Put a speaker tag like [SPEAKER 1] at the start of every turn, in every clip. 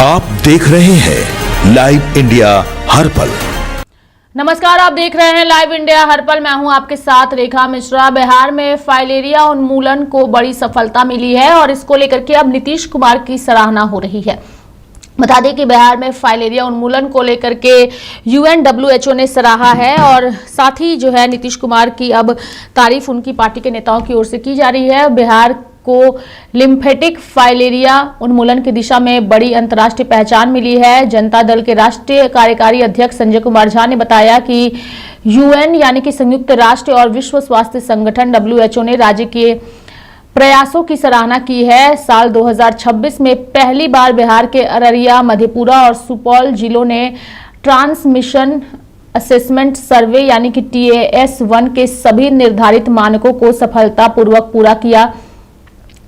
[SPEAKER 1] आप देख रहे हैं लाइव इंडिया हर पल।
[SPEAKER 2] नमस्कार, आप देख रहे हैं लाइव इंडिया हर पल। मैं हूं आपके साथ रेखा मिश्रा। बिहार में फाइलेरिया उन्मूलन को बड़ी सफलता मिली है और इसको लेकर के अब नीतीश कुमार की सराहना हो रही है। बता दें कि बिहार में फाइलेरिया उन्मूलन को लेकर के WHO ने सराहा है और साथ ही जो है नीतीश कुमार की अब तारीफ उनकी पार्टी के नेताओं की ओर से की जा रही है। बिहार को लिम्फेटिक फाइलेरिया उन्मूलन की दिशा में बड़ी अंतर्राष्ट्रीय पहचान मिली है। जनता दल के राष्ट्रीय कार्यकारी अध्यक्ष संजय कुमार झा ने बताया कि UN यानी कि संयुक्त राष्ट्र और विश्व स्वास्थ्य संगठन WHO ने राज्य के प्रयासों की सराहना की है। साल 2026 में पहली बार बिहार के अररिया, मधेपुरा और सुपौल जिलों ने ट्रांसमिशन असेसमेंट सर्वे यानी कि TAS-1 के सभी निर्धारित मानकों को सफलतापूर्वक पूरा किया।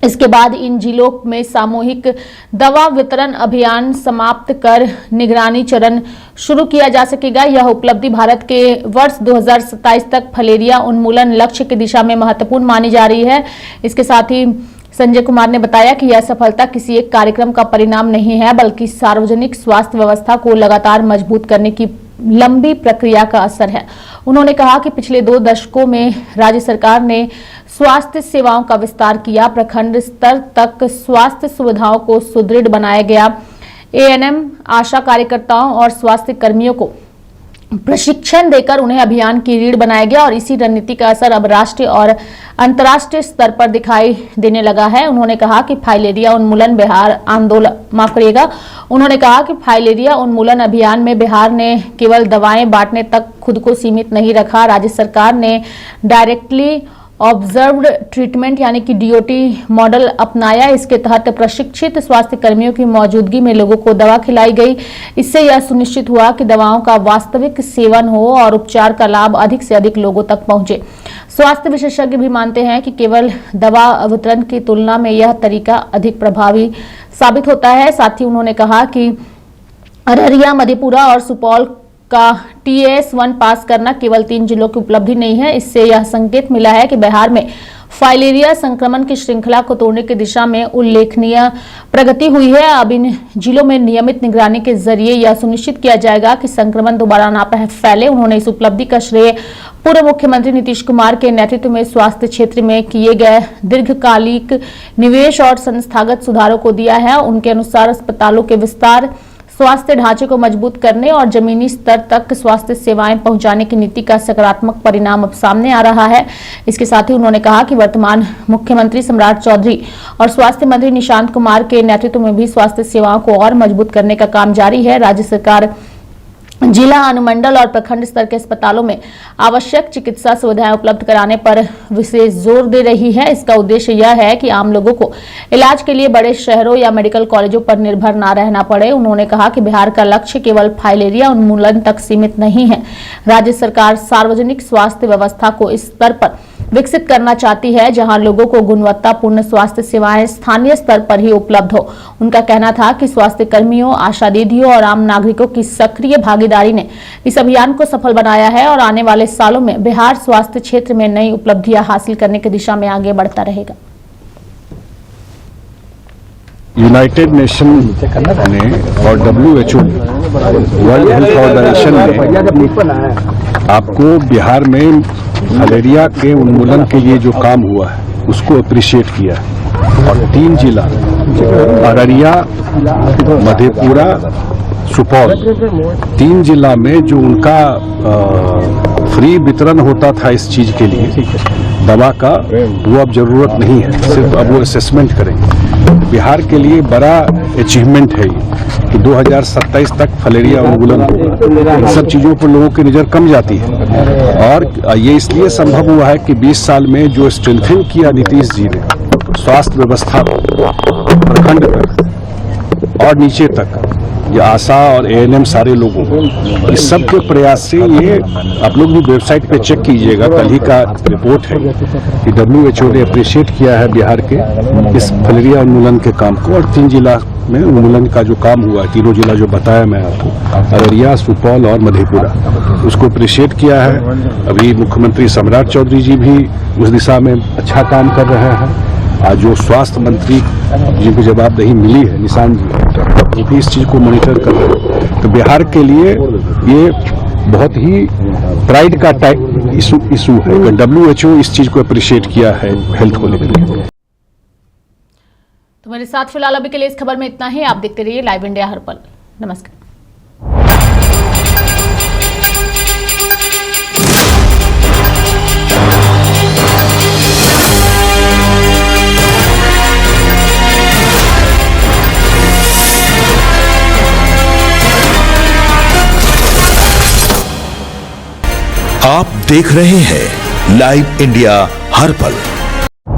[SPEAKER 2] इसके बाद इन जिलों में सामूहिक दवा वितरण अभियान समाप्त कर निगरानी चरण शुरू किया जा सकेगा। यह उपलब्धि भारत के वर्ष 2027 तक फाइलेरिया उन्मूलन लक्ष्य की दिशा में महत्वपूर्ण मानी जा रही है। इसके साथ ही संजय कुमार ने बताया कि यह सफलता किसी एक कार्यक्रम का परिणाम नहीं है, बल्कि सार्वजनिक स्वास्थ्य व्यवस्था को लगातार मजबूत करने की लंबी प्रक्रिया का असर है। उन्होंने कहा कि पिछले 2 दशकों में राज्य सरकार ने स्वास्थ्य सेवाओं का विस्तार किया, प्रखंड स्तर तक स्वास्थ्य सुविधाओं को सुदृढ़ बनाया गया, ANM, आशा कार्यकर्ताओं और स्वास्थ्य कर्मियों को प्रशिक्षण देकर उन्हें अभियान की रीढ़ बनाया गया और इसी रणनीति का असर अब राष्ट्रीय और अंतर्राष्ट्रीय स्तर पर दिखाई देने लगा है। उन्होंने कहा कि फाइलेरिया उन्मूलन बिहार आंदोलन उन्होंने कहा कि फाइलेरिया उन्मूलन अभियान में बिहार ने केवल दवाएं बांटने तक खुद को सीमित नहीं रखा। राज्य सरकार ने डायरेक्टली ऑब्जर्व्ड ट्रीटमेंट यानी कि DOT मॉडल अपनाया। इसके तहत प्रशिक्षित स्वास्थ्य कर्मियों की मौजूदगी में लोगों को दवा खिलाई गई। इससे यह सुनिश्चित हुआ कि दवाओं का वास्तविक सेवन हो और उपचार का लाभ अधिक से अधिक लोगों तक पहुंचे। स्वास्थ्य विशेषज्ञ भी मानते हैं कि केवल दवा वितरण की तुलना में यह तरीका अधिक प्रभावी साबित होता है। साथ ही उन्होंने कहा कि अररिया, मधेपुरा और सुपौल का TAS-1 पास करना केवल 3 जिलों की उपलब्धि नहीं है। इससे यह संकेत मिला है कि बिहार में फाइलेरिया संक्रमण की श्रृंखला को तोड़ने की दिशा में उल्लेखनीय प्रगति हुई है। अब इन जिलों में नियमित निगरानी के जरिए यह सुनिश्चित किया जाएगा कि संक्रमण दोबारा ना फैले। उन्होंने इस उपलब्धि का श्रेय पूर्व मुख्यमंत्री नीतीश कुमार के नेतृत्व में स्वास्थ्य क्षेत्र में किए गए दीर्घकालिक निवेश और संस्थागत सुधारों को दिया है। उनके अनुसार अस्पतालों के विस्तार, स्वास्थ्य ढांचे को मजबूत करने और जमीनी स्तर तक स्वास्थ्य सेवाएं पहुंचाने की नीति का सकारात्मक परिणाम अब सामने आ रहा है। इसके साथ ही उन्होंने कहा कि वर्तमान मुख्यमंत्री सम्राट चौधरी और स्वास्थ्य मंत्री निशांत कुमार के नेतृत्व में भी स्वास्थ्य सेवाओं को और मजबूत करने का काम जारी है। राज्य सरकार जिला, अनुमंडल और प्रखंड स्तर के अस्पतालों में आवश्यक चिकित्सा सुविधाएं उपलब्ध कराने पर विशेष जोर दे रही है। इसका उद्देश्य यह है कि आम लोगों को इलाज के लिए बड़े शहरों या मेडिकल कॉलेजों पर निर्भर न रहना पड़े। उन्होंने कहा कि बिहार का लक्ष्य केवल फाइलेरिया उन्मूलन तक सीमित नहीं है। राज्य सरकार सार्वजनिक स्वास्थ्य व्यवस्था को इस स्तर पर विकसित करना चाहती है जहां लोगों को गुणवत्तापूर्ण स्वास्थ्य सेवाएं स्थानीय स्तर पर ही उपलब्ध हो। उनका कहना था कि स्वास्थ्य कर्मियों, आशा दीदियों और आम नागरिकों की सक्रिय भागीदारी ने इस अभियान को सफल बनाया है और आने वाले सालों में बिहार स्वास्थ्य क्षेत्र में नई उपलब्धियां हासिल करने की दिशा में आगे बढ़ता रहेगा।
[SPEAKER 3] यूनाइटेड नेशन ने और WHO वर्ल्ड हेल्थ ऑर्गेनाइजेशन ने आपको बिहार में फाइलेरिया के उन्मूलन के लिए जो काम हुआ है उसको अप्रिशिएट किया और 3 जिला अररिया, मधेपुरा, सुपौल 3 जिला में जो उनका फ्री वितरण होता था इस चीज के लिए दवा का, वो अब जरूरत नहीं है, सिर्फ अब वो असेसमेंट करेंगे। बिहार के लिए बड़ा अचीवमेंट है ये कि 2027 तक फाइलेरिया उन्मूलन होगा। इन सब चीजों पर लोगों की नजर कम जाती है और ये इसलिए संभव हुआ है कि 20 साल में जो स्ट्रेंथन किया नीतीश जी ने स्वास्थ्य व्यवस्था प्रखंड तक और नीचे तक, ये आशा और ANM सारे लोगों इस सब के प्रयास से ये आप लोग भी वेबसाइट पे चेक कीजिएगा, कल ही का रिपोर्ट है कि WHO ने अप्रिशिएट किया है बिहार के इस फाइलेरिया उन्मूलन के काम को और 3 जिला में उन्मूलन का जो काम हुआ है, 3 जिला जो बताया मैं आपको, अररिया, सुपौल और मधेपुरा, उसको अप्रिशिएट किया है। अभी मुख्यमंत्री सम्राट चौधरी जी भी उस दिशा में अच्छा काम कर रहे हैं। आज जो स्वास्थ्य मंत्री जिनको जवाबदेही मिली है, निशांत जी, वो भी इस चीज को मॉनिटर कर रहे हैं। तो बिहार के लिए ये बहुत ही प्राइड का इशू है कि WHO इस चीज को अप्रिशिएट किया है हेल्थ को लेकर के।
[SPEAKER 2] तो मेरे साथ फिलहाल अभी के लिए इस खबर में इतना ही। आप देखते रहिए लाइव इंडिया हर पल। नमस्कार।
[SPEAKER 1] आप देख रहे हैं लाइव इंडिया हर पल।